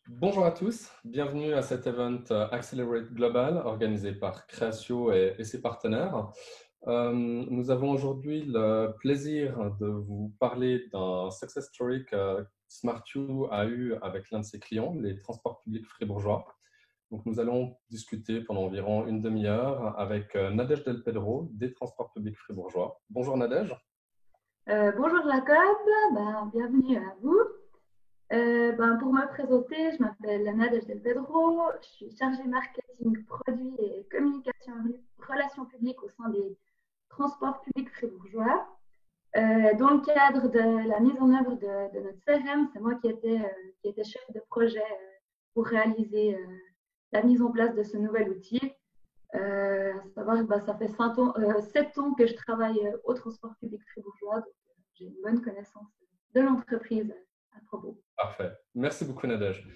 Bonjour à tous, bienvenue à cet event Accelerate Global organisé par Créatio et ses partenaires. Nous avons aujourd'hui le plaisir de vous parler d'un success story que SmartU a eu avec l'un de ses clients, les transports publics fribourgeois. Donc, nous allons discuter pendant environ une demi-heure avec Nadège Del Pedro des transports publics fribourgeois. Bonjour Nadège. Bonjour Jacob, bienvenue à vous. Pour me présenter, je m'appelle Nadège Del Pedro, je suis chargée marketing, produits et communication relations publiques au sein des transports publics fribourgeois. Dans le cadre de la mise en œuvre de notre CRM, c'est moi qui étais chef de projet pour réaliser la mise en place de ce nouvel outil. À savoir que ça fait 7 ans que je travaille au transport public fribourgeois, donc j'ai une bonne connaissance de l'entreprise à propos. Parfait. Merci beaucoup, Nadège.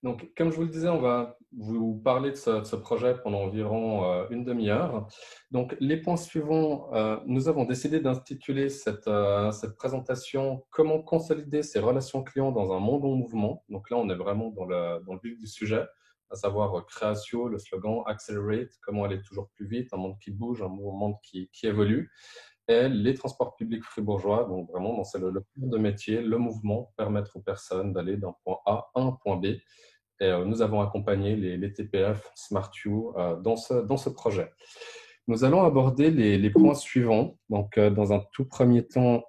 Donc, comme je vous le disais, on va vous parler de ce projet pendant environ une demi-heure. Donc, les points suivants, nous avons décidé d'intituler cette présentation «Comment consolider ses relations clients dans un monde en mouvement». Donc là, on est vraiment dans le vif du sujet, à savoir Créatio, le slogan «Accelerate», comment aller toujours plus vite, un monde qui bouge, un monde qui évolue. Et les transports publics fribourgeois, donc vraiment, c'est le cœur de métier, le mouvement, permettre aux personnes d'aller d'un point A à un point B. Et nous avons accompagné les TPF SmartU dans ce projet. Nous allons aborder les points suivants. Donc, dans un tout premier temps,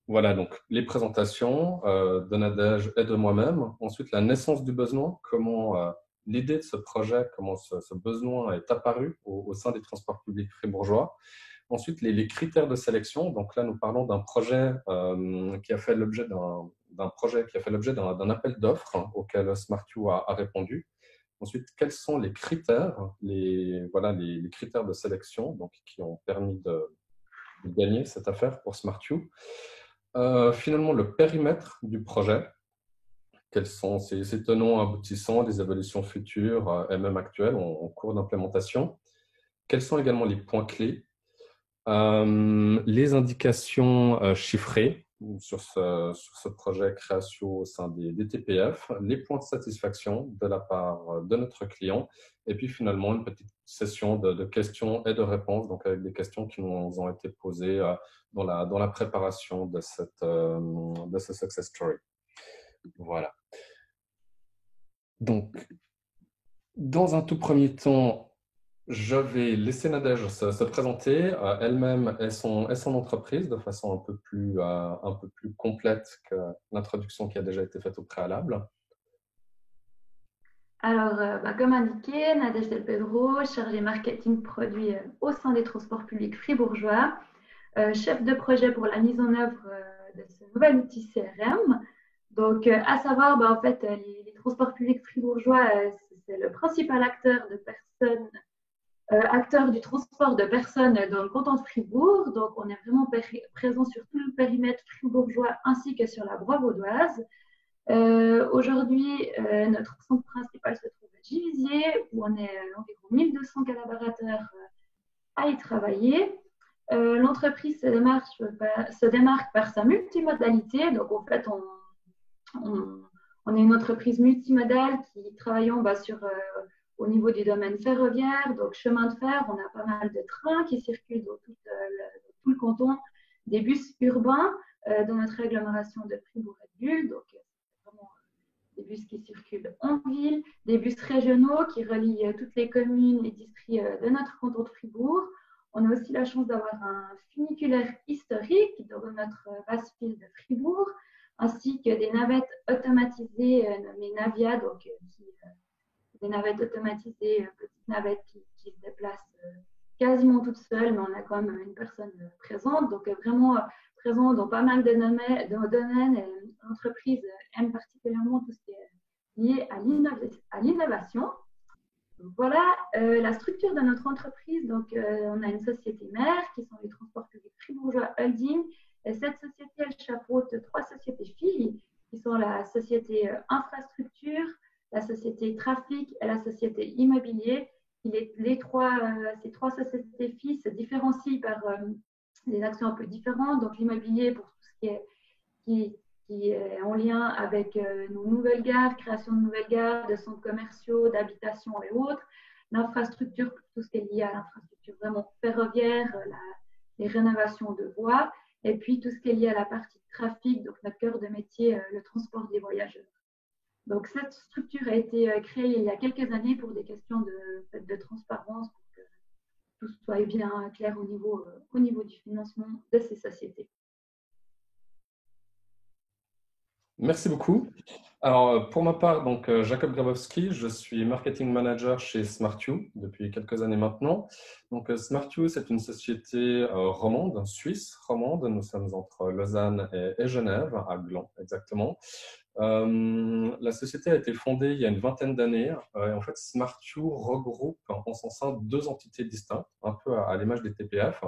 voilà, donc les présentations de Nadège et de moi-même. Ensuite, la naissance du besoin, comment l'idée de ce projet, comment ce besoin est apparu au sein des transports publics fribourgeois. Ensuite, les critères de sélection. Donc là, nous parlons d'un projet qui a fait l'objet d'un appel d'offres auquel SmartU a répondu. Ensuite, quels sont les critères, les critères de sélection donc, qui ont permis de gagner cette affaire pour SmartU. Finalement, le périmètre du projet. Quels sont ses tenants aboutissants, les évolutions futures et même actuelles en cours d'implémentation. Quels sont également les points clés, les indications chiffrées sur ce projet création au sein des TPF, les points de satisfaction de la part de notre client, et puis finalement une petite session de questions et de réponses, donc avec des questions qui nous ont été posées dans la préparation de ce success story. Voilà. Donc, dans un tout premier temps, je vais laisser Nadège se présenter elle-même et son entreprise de façon un peu plus complète que l'introduction qui a déjà été faite au préalable. Comme indiqué, Nadège Del Pedro, chargée marketing produit au sein des transports publics fribourgeois, chef de projet pour la mise en œuvre de ce nouvel outil CRM. Donc, à savoir, en fait, les transports publics fribourgeois, c'est le principal acteur du transport de personnes dans le canton de Fribourg. Donc, on est vraiment présent sur tout le périmètre fribourgeois ainsi que sur la Broye-Vaudoise. Aujourd'hui, notre centre principal se trouve à Givisiez, où on est environ 1200 collaborateurs à y travailler. L'entreprise se démarque par sa multimodalité. Donc, en fait, on est une entreprise multimodale qui travaillons au niveau du domaine ferroviaire, donc chemin de fer. On a pas mal de trains qui circulent dans tout le canton, des bus urbains dans notre agglomération de Fribourg et de Bulle. Donc, vraiment des bus qui circulent en ville, des bus régionaux qui relient toutes les communes et districts de notre canton de Fribourg. On a aussi la chance d'avoir un funiculaire historique dans notre vaste ville de Fribourg, ainsi que des navettes automatisées nommées Navia, donc des navettes automatisées, petites navettes qui se déplacent quasiment toutes seules, mais on a quand même une personne présente, donc vraiment présent dans pas mal de domaines. Et l'entreprise aime particulièrement tout ce qui est lié à l'innovation. Voilà la structure de notre entreprise. Donc, on a une société mère qui sont les transports publics fribourgeois holding. Et cette société, elle chapeaute 3 sociétés filles qui sont la société infrastructure, la société trafic et la société immobilier. Ces 3 sociétés filles se différencient par des actions un peu différentes. Donc, l'immobilier pour tout ce qui qui est en lien avec nos nouvelles gares, création de nouvelles gares, de centres commerciaux, d'habitations et autres. L'infrastructure, tout ce qui est lié à l'infrastructure vraiment ferroviaire, les rénovations de voies, et puis tout ce qui est lié à la partie trafic, donc notre cœur de métier, le transport des voyageurs. Donc cette structure a été créée il y a quelques années pour des questions de transparence, pour que tout soit bien clair au niveau du financement de ces sociétés. Merci beaucoup. Alors, pour ma part, donc, Jacob Grabowski, je suis marketing manager chez SmartU depuis quelques années maintenant. Donc, SmartU, c'est une société romande, suisse romande. Nous sommes entre Lausanne et Genève, à Gland exactement. La société a été fondée il y a une vingtaine d'années. Et en fait, SmartU regroupe en son sein deux entités distinctes, un peu à l'image des TPF.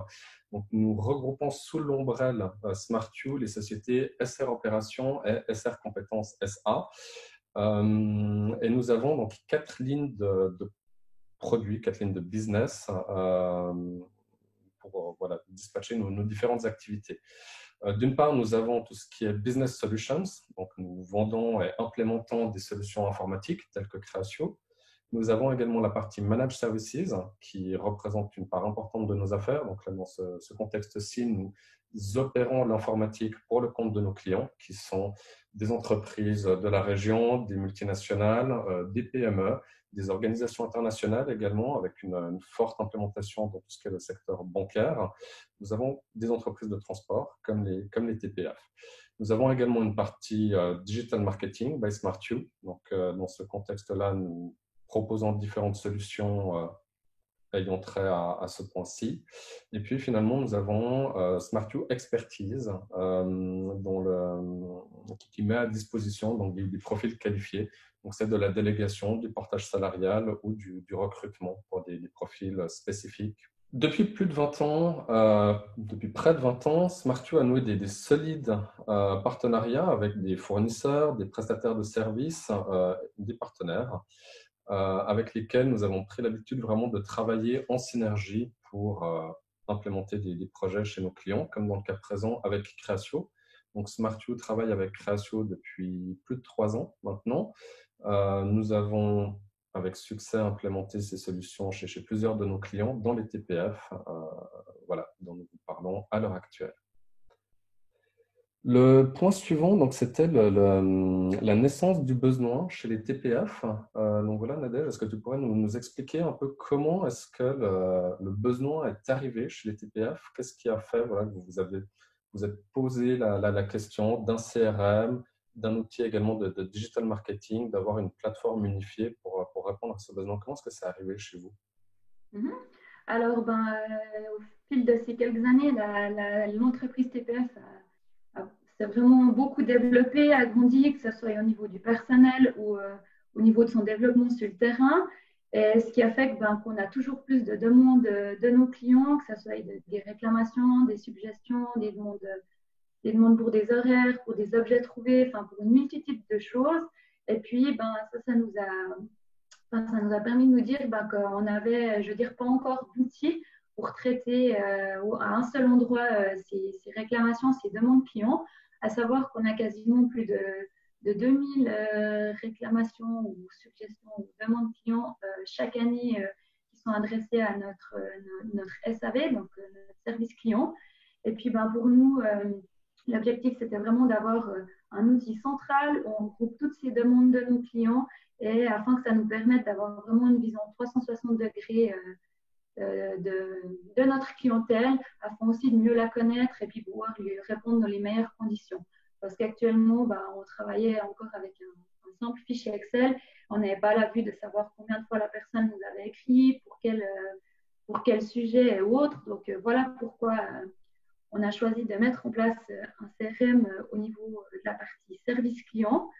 Donc, nous regroupons sous l'ombrelle SmartU les sociétés SR Opérations et SR Compétences SA. Et nous avons donc 4 lignes de produits, 4 lignes de business pour voilà, dispatcher nos différentes activités. D'une part, nous avons tout ce qui est Business Solutions. Donc, nous vendons et implémentons des solutions informatiques telles que Creatio. Nous avons également la partie Managed Services qui représente une part importante de nos affaires. Donc, là, dans ce contexte-ci, nous opérons l'informatique pour le compte de nos clients qui sont des entreprises de la région, des multinationales, des PME, des organisations internationales également, avec une forte implémentation dans tout ce qui est le secteur bancaire. Nous avons des entreprises de transport comme les TPF. Nous avons également une partie Digital Marketing by SmartU. Donc, dans ce contexte-là, nous proposons différentes solutions ayant trait à ce point-ci. Et puis, finalement, nous avons SmartU Expertise qui met à disposition donc, des profils qualifiés. Donc, c'est de la délégation, du portage salarial ou du recrutement pour des profils spécifiques. Depuis plus de 20 ans, depuis près de 20 ans, SmartU a noué des solides partenariats avec des fournisseurs, des prestataires de services, des partenaires avec lesquels nous avons pris l'habitude vraiment de travailler en synergie pour implémenter des projets chez nos clients, comme dans le cas présent avec Creatio. Donc, SmartU travaille avec Creatio depuis plus de 3 ans maintenant. Nous avons avec succès implémenté ces solutions chez plusieurs de nos clients dans les TPF, voilà, dont nous parlons à l'heure actuelle. Le point suivant, donc, c'était la naissance du besoin chez les TPF. Donc voilà, Nadège, est-ce que tu pourrais nous expliquer un peu comment est-ce que le besoin est arrivé chez les TPF? Qu'est-ce qui a fait voilà, que vous êtes posé la question d'un CRM, d'un outil également de digital marketing, d'avoir une plateforme unifiée pour répondre à ce besoin? Comment est-ce que c'est arrivé chez vous? Alors, au fil de ces quelques années, l'entreprise TPF s'est vraiment beaucoup développé, agrandi, que ce soit au niveau du personnel ou au niveau de son développement sur le terrain. Et ce qui a fait qu'on a toujours plus de demandes de nos clients, que ce soit des réclamations, des suggestions, des demandes pour des horaires, pour des objets trouvés, enfin pour une multitude de choses. Et puis, ça nous a permis de nous dire qu'on n'avait, je veux dire, pas encore d'outils pour traiter à un seul endroit ces réclamations, ces demandes clients, à savoir qu'on a quasiment plus de 2000 réclamations ou suggestions ou demandes clients chaque année qui sont adressées à notre SAV, donc notre service client. Et puis, pour nous, l'objectif, c'était vraiment d'avoir un outil central où on groupe toutes ces demandes de nos clients et afin que ça nous permette d'avoir vraiment une vision 360 degrés de notre clientèle, afin aussi de mieux la connaître et puis pouvoir lui répondre dans les meilleures conditions. Parce qu'actuellement, on travaillait encore avec un simple fichier Excel. On n'avait pas la vue de savoir combien de fois la personne nous avait écrit, pour quel sujet ou autre. Donc, voilà pourquoi on a choisi de mettre en place un CRM au niveau de la partie service client.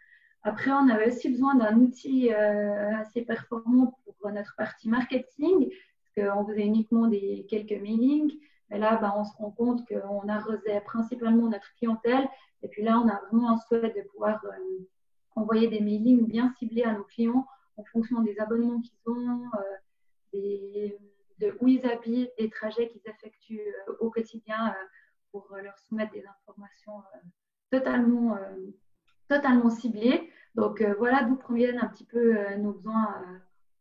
Après, on avait aussi besoin d'un outil assez performant pour notre partie marketing, parce qu'on faisait uniquement quelques mailings. Mais là, on se rend compte qu'on arrosait principalement notre clientèle. Et puis là, on a vraiment un souhait de pouvoir envoyer des mailings bien ciblés à nos clients en fonction des abonnements qu'ils ont, de où ils habitent, des trajets qu'ils effectuent au quotidien pour leur soumettre des informations totalement ciblés. Donc voilà d'où proviennent un petit peu nos besoins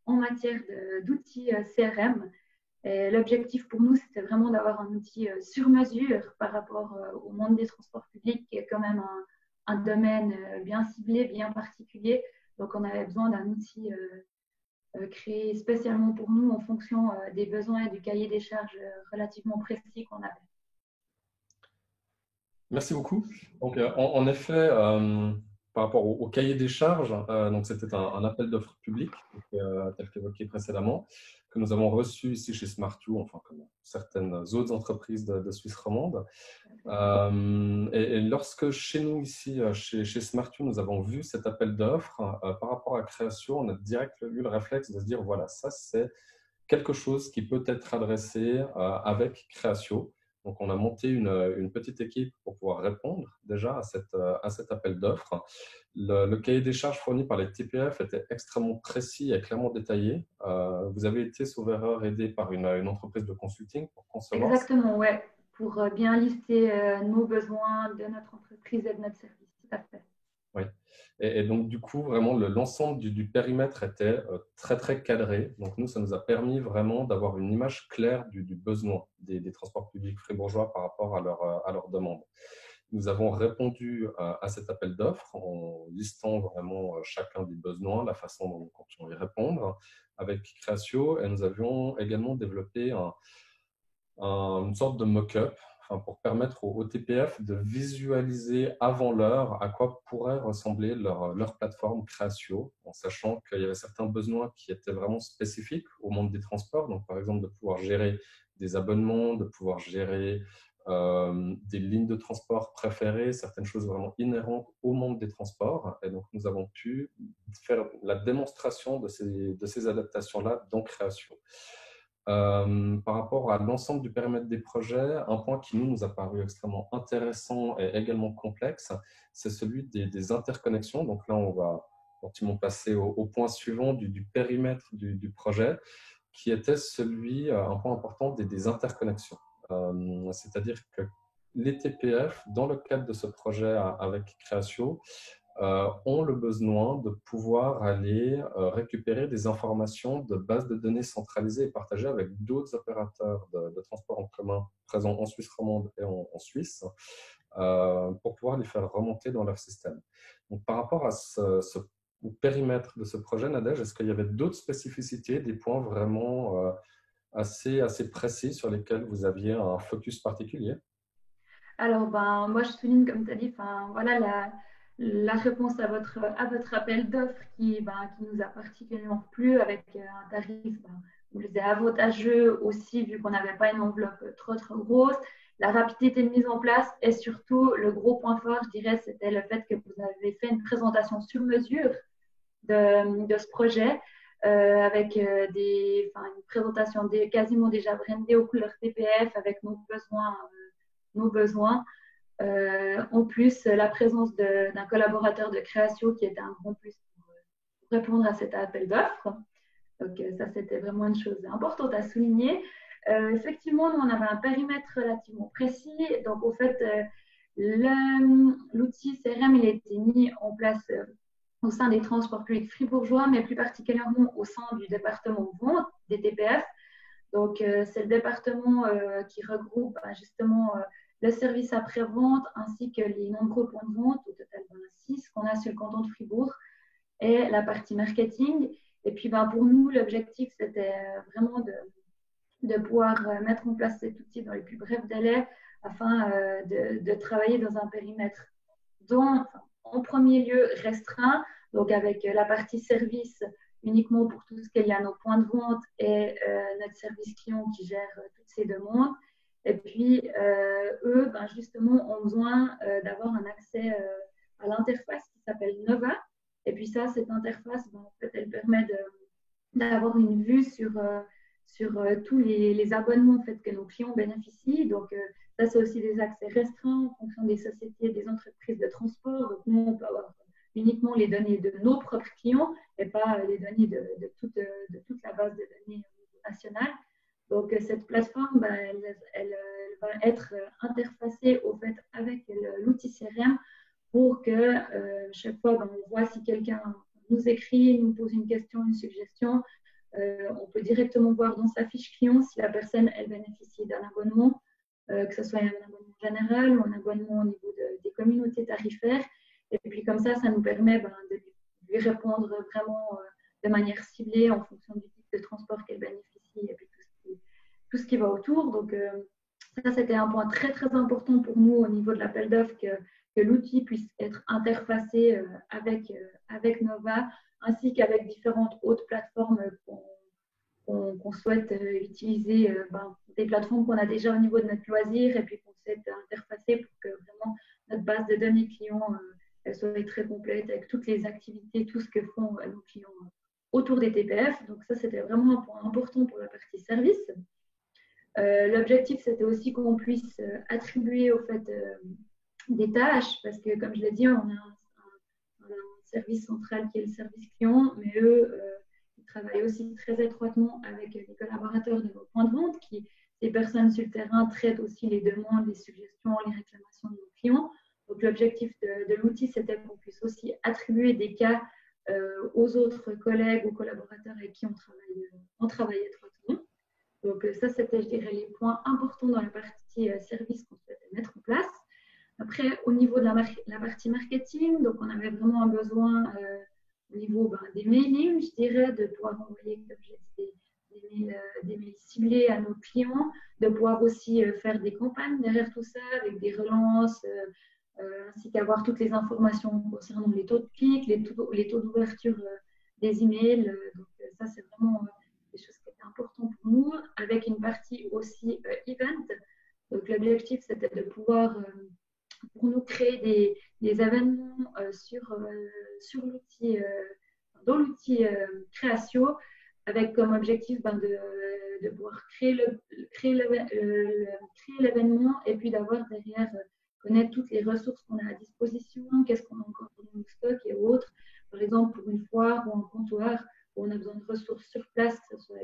en matière d'outils CRM. L'objectif pour nous, c'était vraiment d'avoir un outil sur mesure par rapport au monde des transports publics, qui est quand même un domaine bien ciblé, bien particulier. Donc, on avait besoin d'un outil créé spécialement pour nous en fonction des besoins et du cahier des charges relativement précis qu'on avait. Merci beaucoup. Donc, en effet, par rapport au cahier des charges, donc c'était un appel d'offres public, tel qu'évoqué précédemment, que nous avons reçu ici chez SmartU, enfin comme certaines autres entreprises de Suisse romande. Et lorsque chez nous ici, chez SmartU, nous avons vu cet appel d'offres par rapport à Créatio, on a direct eu le réflexe de se dire, voilà, ça c'est quelque chose qui peut être adressé avec Créatio. Donc, on a monté une petite équipe pour pouvoir répondre déjà à cet appel d'offres. Le cahier des charges fourni par les TPF était extrêmement précis et clairement détaillé. Vous avez été, sauf erreur, aidé par une entreprise de consulting pour concevoir. Exactement, ouais, pour bien lister nos besoins de notre entreprise et de notre service, tout à fait. Oui. Et donc, du coup, vraiment, l'ensemble du périmètre était très, très cadré. Donc, nous, ça nous a permis vraiment d'avoir une image claire du besoin des transports publics fribourgeois par rapport à leur demande. Nous avons répondu à cet appel d'offres en listant vraiment chacun des besoins, la façon dont nous comptions y répondre avec Créatio. Et nous avions également développé une sorte de mock-up pour permettre au TPF de visualiser avant l'heure à quoi pourrait ressembler leur plateforme Créatio, en sachant qu'il y avait certains besoins qui étaient vraiment spécifiques au monde des transports. Donc, par exemple, de pouvoir gérer des abonnements, de pouvoir gérer des lignes de transport préférées, certaines choses vraiment inhérentes au monde des transports. Et donc, nous avons pu faire la démonstration de ces adaptations-là dans Créatio. Par rapport à l'ensemble du périmètre des projets, un point qui nous a paru extrêmement intéressant et également complexe, c'est celui des interconnexions. Donc là, on va gentiment passer au point suivant du périmètre du projet, qui était celui, un point important, des interconnexions. C'est-à-dire que les TPF, dans le cadre de ce projet avec Créatio, ont le besoin de pouvoir aller récupérer des informations de bases de données centralisées et partagées avec d'autres opérateurs de transport en commun présents en Suisse romande et en Suisse pour pouvoir les faire remonter dans leur système. Donc, par rapport à au périmètre de ce projet, Nadège, est-ce qu'il y avait d'autres spécificités, des points vraiment assez précis sur lesquels vous aviez un focus particulier? Alors, moi, je souligne, comme tu as dit, voilà, la réponse à votre appel d'offres qui nous a particulièrement plu avec un tarif vous le disiez, avantageux aussi, vu qu'on n'avait pas une enveloppe trop grosse. La rapidité de mise en place et surtout, le gros point fort, je dirais, c'était le fait que vous avez fait une présentation sur mesure de ce projet avec une présentation quasiment déjà brandée aux couleurs TPF avec nos besoins. En plus, la présence d'un collaborateur de Créatio qui était un grand plus pour répondre à cet appel d'offres. Donc, ça, c'était vraiment une chose importante à souligner. Effectivement, nous, on avait un périmètre relativement précis. Donc, au fait, l'outil CRM, il a été mis en place au sein des transports publics fribourgeois, mais plus particulièrement au sein du département vente des TPF. Donc, c'est le département qui regroupe justement le service après-vente ainsi que les nombreux points de vente, au total 6 qu'on a sur le canton de Fribourg, et la partie marketing. Et puis, pour nous, l'objectif, c'était vraiment de pouvoir mettre en place cet outil dans les plus brefs délais afin de travailler dans un périmètre dont, en premier lieu, restreint, donc avec la partie service uniquement pour tout ce qu'il y a nos points de vente et notre service client qui gère toutes ces demandes. Et puis, eux, justement, ont besoin d'avoir un accès à l'interface qui s'appelle Nova. Et puis ça, cette interface, en fait, elle permet d'avoir une vue sur tous les abonnements en fait, que nos clients bénéficient. Donc, ça, c'est aussi des accès restreints en fonction des sociétés, des entreprises de transport. Donc, nous, on peut avoir uniquement les données de nos propres clients et pas les données de toute la base de données nationale. Donc, cette plateforme, elle va être interfacée au fait avec l'outil CRM pour que chaque fois, ben, on voit si quelqu'un nous écrit, nous pose une question, une suggestion. On peut directement voir dans sa fiche client si la personne elle bénéficie d'un abonnement, que ce soit un abonnement général ou un abonnement au niveau des communautés tarifaires. Et puis comme ça nous permet de lui répondre vraiment de manière ciblée en fonction du type de transport qu'elle bénéficie et puis tout ce qui va autour. Donc ça, c'était un point très, très important pour nous au niveau de l'appel d'offres, que l'outil puisse être interfacé avec Nova, ainsi qu'avec différentes autres plateformes qu'on souhaite utiliser, des plateformes qu'on a déjà au niveau de notre loisir et puis qu'on souhaite interfacer pour que vraiment notre base de données clients elle soit très complète avec toutes les activités, tout ce que font nos clients autour des TPF. Donc ça, c'était vraiment un point important pour la partie service. L'objectif, c'était aussi qu'on puisse attribuer au fait des tâches, parce que comme je l'ai dit, on a un service central qui est le service client, mais eux, ils travaillent aussi très étroitement avec les collaborateurs de nos points de vente, qui, les personnes sur le terrain, traitent aussi les demandes, les suggestions, les réclamations de nos clients. Donc l'objectif de l'outil, c'était qu'on puisse aussi attribuer des cas aux autres collègues, aux collaborateurs avec qui on travaille étroitement. Donc ça, c'était, je dirais, les points importants dans la partie service qu'on souhaitait mettre en place. Après, au niveau de la partie marketing, donc on avait vraiment un besoin au niveau des mailings, je dirais, de pouvoir envoyer, comme j'ai dit, des mails ciblés à nos clients, de pouvoir aussi faire des campagnes derrière tout ça, avec des relances, ainsi qu'avoir toutes les informations concernant les taux de clic, les taux d'ouverture des emails. Donc ça, c'est vraiment des choses qui étaient importantes pour nous, avec une partie aussi event. Donc l'objectif, c'était de pouvoir, pour nous, créer des événements sur l'outil, dans l'outil Créatio, avec comme objectif de pouvoir créer l'événement et puis d'avoir derrière connaître toutes les ressources qu'on a à disposition, qu'est-ce qu'on a encore dans nos stocks et autres. Par exemple, pour une foire ou un comptoir, où on a besoin de ressources sur place, que ce soit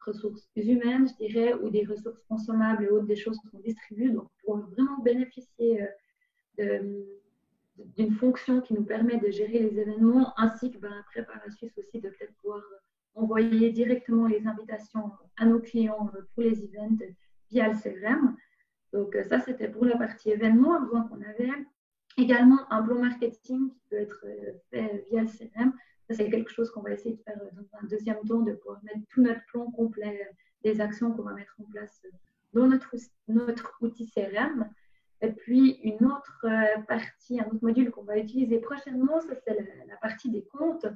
ressources humaines, je dirais, ou des ressources consommables et autres, des choses qu'on distribue. Donc, pour vraiment bénéficier d'une fonction qui nous permet de gérer les événements, ainsi que après, par la suite aussi, de peut-être pouvoir envoyer directement les invitations à nos clients pour les events via le CRM. Donc ça, c'était pour la partie événement, un besoin qu'on avait. Également, un plan marketing qui peut être fait via le CRM. Ça, c'est quelque chose qu'on va essayer de faire dans un deuxième temps, de pouvoir mettre tout notre plan complet des actions qu'on va mettre en place dans notre outil CRM. Et puis, une autre partie, un autre module qu'on va utiliser prochainement, ça, c'est la partie des comptes.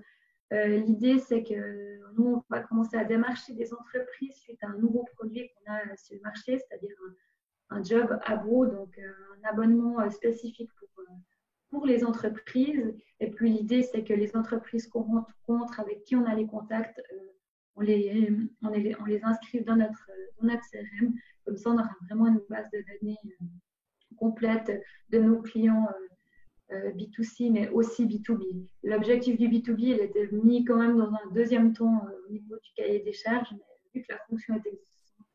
L'idée, c'est que nous, on va commencer à démarcher des entreprises suite à un nouveau produit qu'on a sur le marché, c'est-à-dire un job abo, donc un abonnement spécifique pour les entreprises. Et puis l'idée, c'est que les entreprises qu'on rencontre, avec qui on a les contacts, on les inscrive dans notre CRM. Comme ça, on aura vraiment une base de données complète de nos clients B2C, mais aussi B2B. L'objectif du B2B, il était mis quand même dans un deuxième temps au niveau du cahier des charges, mais vu que la fonction est existante,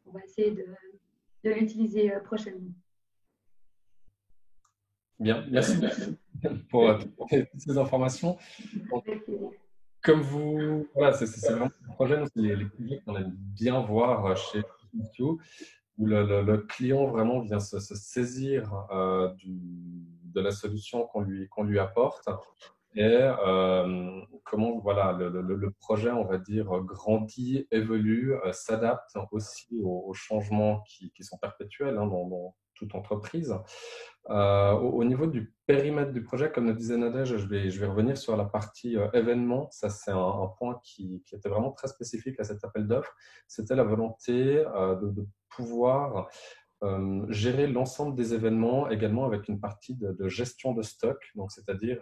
on va essayer de l'utiliser prochainement. Bien, merci pour toutes ces informations. Donc, comme vous, voilà, c'est vraiment un projet, c'est les projets qu'on aime bien voir chez Q, où le client vraiment vient se saisir de la solution qu'on lui apporte et comment voilà, le projet, on va dire, grandit, évolue, s'adapte aussi aux changements qui sont perpétuels dans toute entreprise. Au niveau du périmètre du projet, comme le disait Nadège, je vais revenir sur la partie événement. Ça, c'est un point qui était vraiment très spécifique à cet appel d'offres. C'était la volonté de pouvoir gérer l'ensemble des événements également avec une partie de gestion de stock, donc c'est-à-dire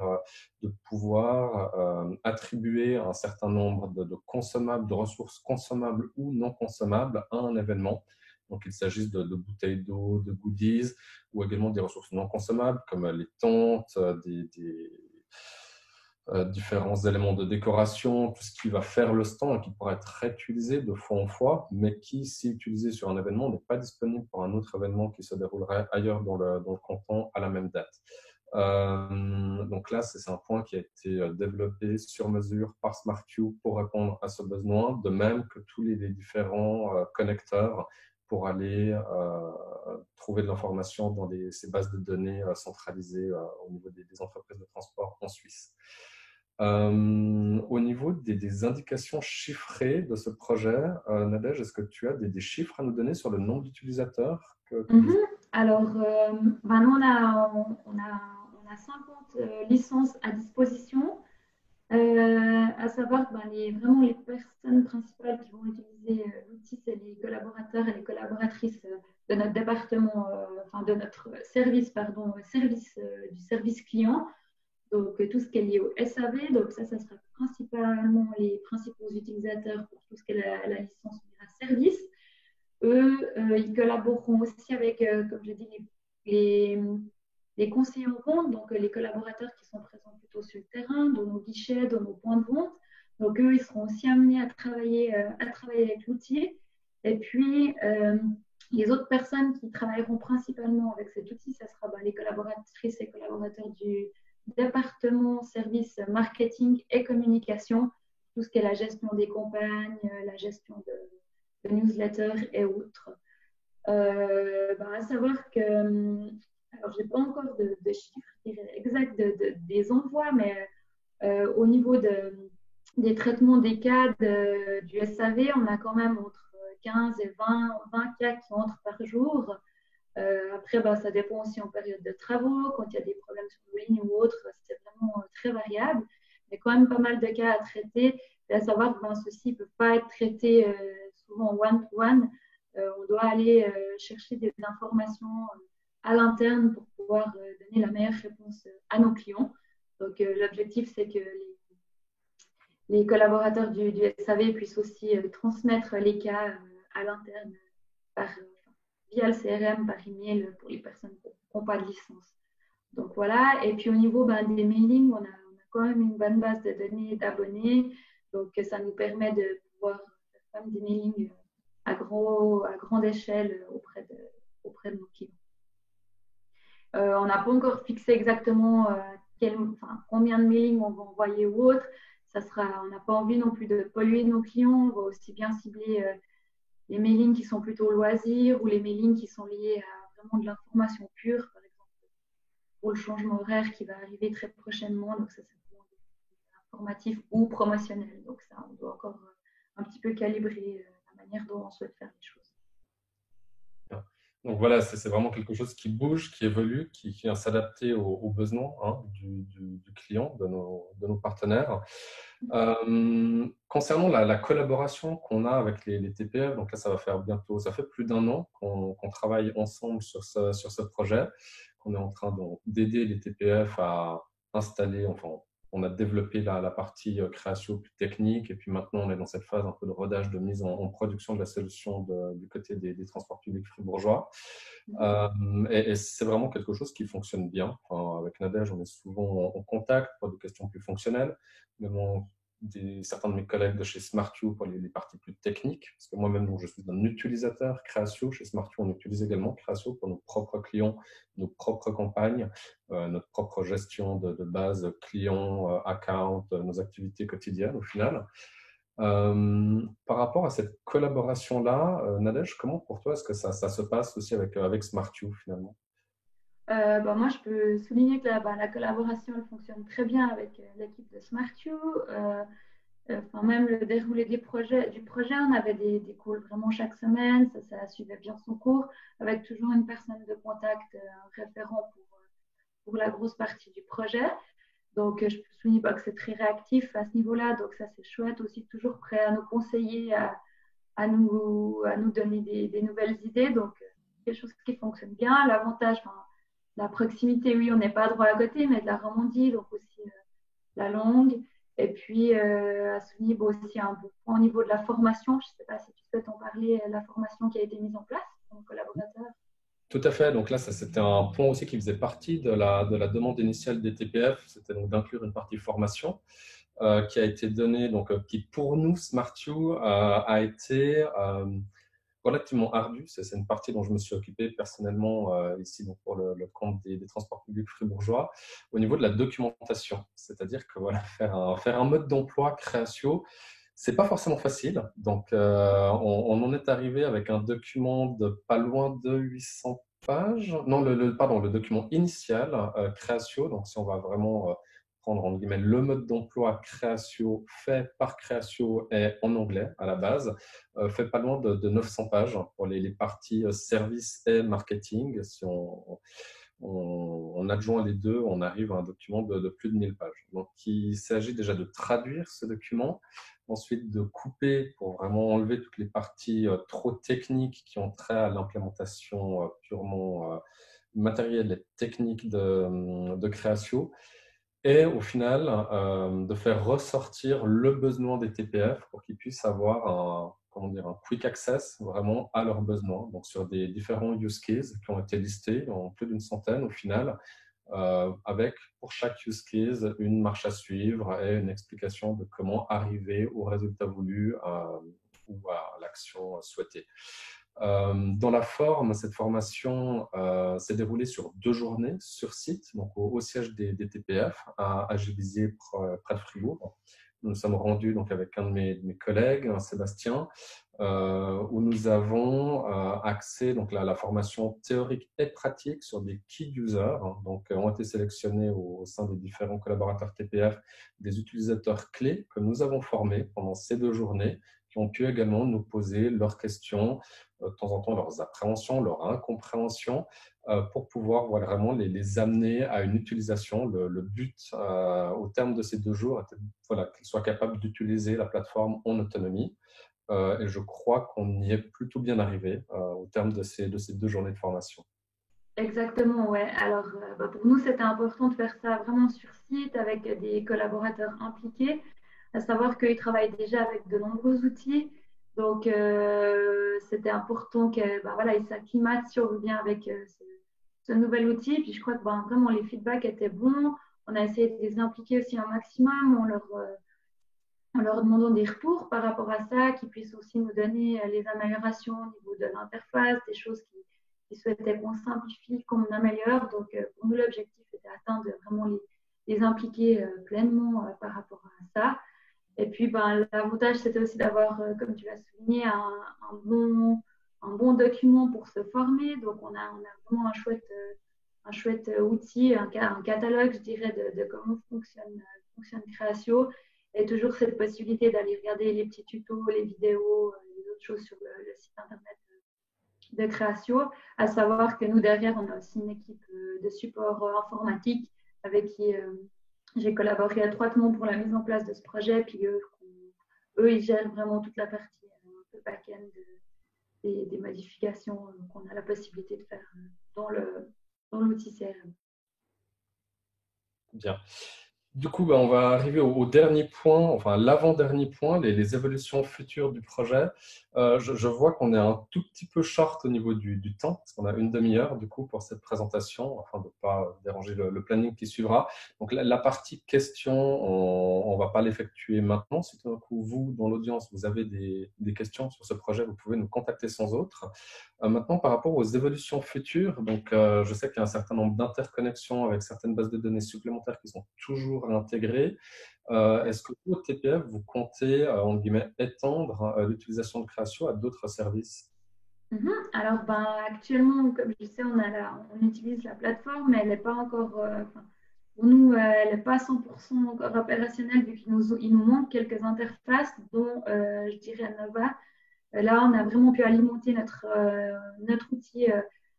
de pouvoir attribuer un certain nombre de consommables, de ressources consommables ou non consommables à un événement. Donc, il s'agisse de bouteilles d'eau, de goodies, ou également des ressources non consommables comme les tentes, différents éléments de décoration, tout ce qui va faire le stand et qui pourra être réutilisé de fois en fois, mais qui, si utilisé sur un événement, n'est pas disponible pour un autre événement qui se déroulerait ailleurs dans le canton à la même date. Donc là, c'est un point qui a été développé sur mesure par SmartView pour répondre à ce besoin, de même que tous les différents connecteurs pour aller trouver de l'information dans ces bases de données centralisées au niveau des entreprises de transport en Suisse. Au niveau des indications chiffrées de ce projet, Nadège, est-ce que tu as des chiffres à nous donner sur le nombre d'utilisateurs que vous... Alors, ben nous, on a 50 licences à disposition, à savoir que vraiment les personnes principales qui vont utiliser l'outil, c'est les collaborateurs et les collaboratrices de notre département, enfin de notre service, pardon, du service client. Donc, tout ce qui est lié au SAV, donc ça sera principalement les principaux utilisateurs pour tout ce qui est la licence Mira Service. Eux, ils collaboreront aussi avec, comme je dis, les conseillers en vente, donc les collaborateurs qui sont présents plutôt sur le terrain, dans nos guichets, dans nos points de vente. Donc, eux, ils seront aussi amenés à travailler avec l'outil. Et puis, les autres personnes qui travailleront principalement avec cet outil, ça sera les collaboratrices et collaborateurs du département service marketing et communication, tout ce qui est la gestion des campagnes, la gestion de newsletters et autres. À savoir que, alors je n'ai pas encore de chiffres exacts des envois, mais au niveau des traitements des cas du SAV, on a quand même entre 15 et 20 cas qui entrent par jour. Après, ça dépend aussi en période de travaux, quand il y a des problèmes sur nos lignes ou autres, c'est vraiment très variable. Il y a quand même pas mal de cas à traiter. Et à savoir que ceux-ci ne peuvent pas être traités souvent one-to-one. On doit aller chercher des informations à l'interne pour pouvoir donner la meilleure réponse à nos clients. Donc, l'objectif, c'est que les collaborateurs du SAV puissent aussi transmettre les cas à l'interne via le CRM, par email pour les personnes qui n'ont pas de licence. Donc voilà, et puis au niveau des mailings, on a quand même une bonne base de données d'abonnés, donc ça nous permet de pouvoir faire des mailings à grande échelle auprès de nos clients. On n'a pas encore fixé exactement combien de mailings on va envoyer ou autre. On n'a pas envie non plus de polluer nos clients, on va aussi bien cibler les mailings qui sont plutôt loisirs ou les mailings qui sont liés à vraiment de l'information pure, par exemple pour le changement horaire qui va arriver très prochainement. Donc ça, c'est informatif ou promotionnel. Donc ça, on doit encore un petit peu calibrer la manière dont on souhaite faire les choses. Donc voilà, c'est vraiment quelque chose qui bouge, qui évolue, qui vient s'adapter aux besoins du client, de nos partenaires. Concernant la collaboration qu'on a avec les TPF, donc là ça fait plus d'un an qu'on travaille ensemble sur ce projet, qu'on est en train d'aider les TPF à installer, enfin on a développé la partie création plus technique et puis maintenant on est dans cette phase un peu de rodage, de mise en production de la solution du côté des transports publics fribourgeois. Et c'est vraiment quelque chose qui fonctionne bien. Enfin, avec Nadège, on est souvent en contact pour des questions plus fonctionnelles, mais certains de mes collègues de chez SmartView pour les parties plus techniques, parce que moi-même, je suis un utilisateur Créatio. Chez SmartView, on utilise également Créatio pour nos propres clients, nos propres campagnes, notre propre gestion de base client, account, nos activités quotidiennes au final. Par rapport à cette collaboration-là, Nadège, comment pour toi est-ce que ça se passe aussi avec SmartView finalement? Moi, je peux souligner que la collaboration elle fonctionne très bien avec l'équipe de SmartView. Même le déroulé du projet, on avait des calls vraiment chaque semaine, ça suivait bien son cours, avec toujours une personne de contact, un référent pour la grosse partie du projet. Donc, je peux souligner que c'est très réactif à ce niveau-là, donc ça c'est chouette aussi, toujours prêt à nous conseiller, à nous donner des nouvelles idées. Donc, quelque chose qui fonctionne bien. L'avantage, la proximité, oui, on n'est pas droit à côté, mais de la Romandie, donc aussi la langue. Et puis, à souligner aussi un bon point au niveau de la formation. Je ne sais pas si tu souhaites en parler, la formation qui a été mise en place pour nos collaborateurs. Tout à fait. Donc là, c'était un point aussi qui faisait partie de la demande initiale des TPF. C'était donc d'inclure une partie formation qui a été donnée, donc qui pour nous, SmartView, a été relativement ardue. C'est une partie dont je me suis occupé personnellement ici donc pour le compte des transports publics fribourgeois au niveau de la documentation. C'est-à-dire que voilà, faire un mode d'emploi Créatio, c'est pas forcément facile. Donc, on en est arrivé avec un document de pas loin de 800 pages. Non, pardon, le document initial, Créatio. Donc, si on va vraiment prendre en guillemets le mode d'emploi Créatio fait par Créatio est en anglais à la base, fait pas loin de 900 pages pour les parties service et marketing. Si on adjoint les deux, on arrive à un document de plus de 1000 pages. Donc, il s'agit déjà de traduire ce document, ensuite de couper pour vraiment enlever toutes les parties trop techniques qui ont trait à l'implémentation purement matérielle et technique de Créatio, et au final de faire ressortir le besoin des TPF pour qu'ils puissent avoir un quick access vraiment à leurs besoins, donc sur des différents use cases qui ont été listés en plus d'une centaine au final, avec pour chaque use case une marche à suivre et une explication de comment arriver au résultat voulu ou à l'action souhaitée. Dans la forme, cette formation s'est déroulée sur 2 journées sur site, donc au siège des TPF à Givisiez, près de Fribourg. Nous nous sommes rendus donc, avec un de mes collègues, Sébastien, où nous avons axé donc, la formation théorique et pratique sur des key users. Donc, ont été sélectionnés au sein des différents collaborateurs TPF des utilisateurs clés que nous avons formés pendant ces 2 journées, qui ont pu également nous poser leurs questions, de temps en temps leurs appréhensions, leurs incompréhensions, pour pouvoir vraiment les amener à une utilisation. Le but, au terme de ces 2 jours, était qu'ils soient capables d'utiliser la plateforme en autonomie. Et je crois qu'on y est plutôt bien arrivé au terme de ces 2 journées de formation. Exactement, ouais. Alors, pour nous, c'était important de faire ça vraiment sur site avec des collaborateurs impliqués, à savoir qu'ils travaillent déjà avec de nombreux outils. Donc, c'était important qu'ils voilà, ils s'acclimatent, si on veut bien, avec ce nouvel outil. Puis, je crois que vraiment, les feedbacks étaient bons. On a essayé de les impliquer aussi un maximum en leur demandant des retours par rapport à ça, qu'ils puissent aussi nous donner les améliorations au niveau de l'interface, des choses qui souhaitaient qu'on simplifie, qu'on améliore. Donc, pour nous, l'objectif était atteint de vraiment les impliquer pleinement par rapport à ça. Et puis, l'avantage, c'était aussi d'avoir, comme tu l'as souligné, un bon document pour se former. Donc, on a vraiment un chouette outil, un catalogue, je dirais, de comment fonctionne Créatio. Et toujours cette possibilité d'aller regarder les petits tutos, les vidéos, les autres choses sur le site internet de Créatio. À savoir que nous, derrière, on a aussi une équipe de support informatique avec qui j'ai collaboré étroitement pour la mise en place de ce projet. Puis eux ils gèrent vraiment toute la partie un peu back-end des modifications qu'on a la possibilité de faire dans l'outil CRM. Bien. Du coup, on va arriver au dernier point, enfin l'avant-dernier point, les évolutions futures du projet. Je vois qu'on est un tout petit peu short au niveau du temps, parce qu'on a une demi-heure du coup pour cette présentation, afin de ne pas déranger le planning qui suivra. Donc la partie questions, on ne va pas l'effectuer maintenant. Si tout d'un coup, vous, dans l'audience, vous avez des questions sur ce projet, vous pouvez nous contacter sans autre. Maintenant, par rapport aux évolutions futures, donc, je sais qu'il y a un certain nombre d'interconnexions avec certaines bases de données supplémentaires qui sont toujours intégrées. Est-ce que vous, au TPF, vous comptez, en guillemets, étendre l'utilisation de Créatio à d'autres services? Alors, actuellement, comme je sais, on utilise la plateforme, mais elle n'est pas encore, pour nous, elle n'est pas 100% encore opérationnelle vu il nous manque quelques interfaces, dont, je dirais, Nova. Là, on a vraiment pu alimenter notre outil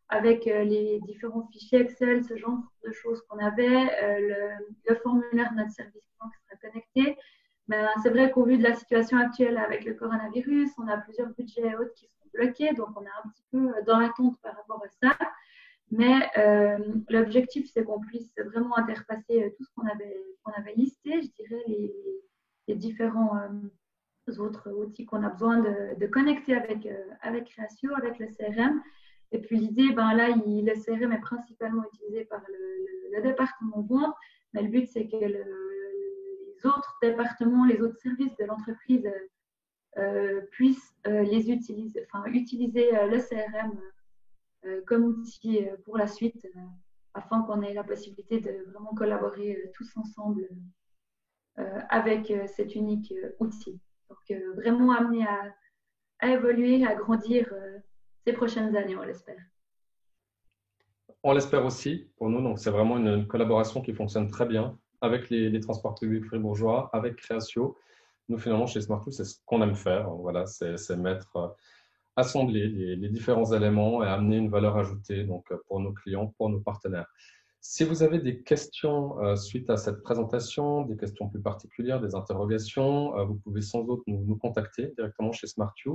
avec les différents fichiers Excel, ce genre de choses qu'on avait, le formulaire de notre service client qui sera connecté. Mais c'est vrai qu'au vu de la situation actuelle avec le coronavirus, on a plusieurs budgets et autres qui sont bloqués, donc on est un petit peu dans l'attente par rapport à ça. Mais l'objectif, c'est qu'on puisse vraiment interfacer tout ce qu'on avait listé, je dirais, les différents autres outils qu'on a besoin de connecter avec Créatio, avec le CRM. Et puis l'idée, là, le CRM est principalement utilisé par le département vente, mais le but, c'est que les autres départements, les autres services de l'entreprise puissent les utiliser, enfin, utiliser le CRM comme outil pour la suite, afin qu'on ait la possibilité de vraiment collaborer tous ensemble avec cet unique outil. Donc, vraiment amené à évoluer, à grandir ces prochaines années, on l'espère. On l'espère aussi pour nous. Donc, c'est vraiment une collaboration qui fonctionne très bien avec les transports publics fribourgeois, avec Créatio. Nous, finalement, chez Smartoo, c'est ce qu'on aime faire. Voilà, c'est mettre, assembler les différents éléments et amener une valeur ajoutée donc, pour nos clients, pour nos partenaires. Si vous avez des questions suite à cette présentation, des questions plus particulières, des interrogations, vous pouvez sans doute nous contacter directement chez SmartU.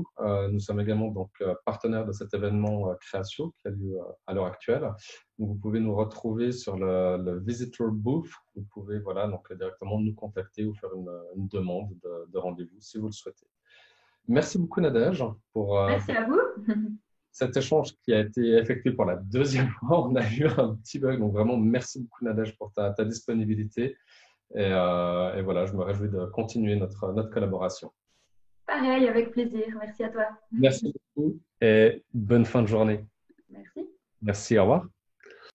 Nous sommes également donc partenaires de cet événement Créatio qui a lieu à l'heure actuelle. Donc, vous pouvez nous retrouver sur le Visitor Booth. Vous pouvez voilà, donc, directement nous contacter ou faire une demande de rendez-vous si vous le souhaitez. Merci beaucoup Nadège pour Merci à vous. cet échange qui a été effectué pour la deuxième fois. On a eu un petit bug, donc vraiment merci beaucoup Nadège pour ta disponibilité. Et voilà, je me réjouis de continuer notre collaboration. Pareil, avec plaisir. Merci à toi. Merci beaucoup et bonne fin de journée. Merci. Merci, au revoir.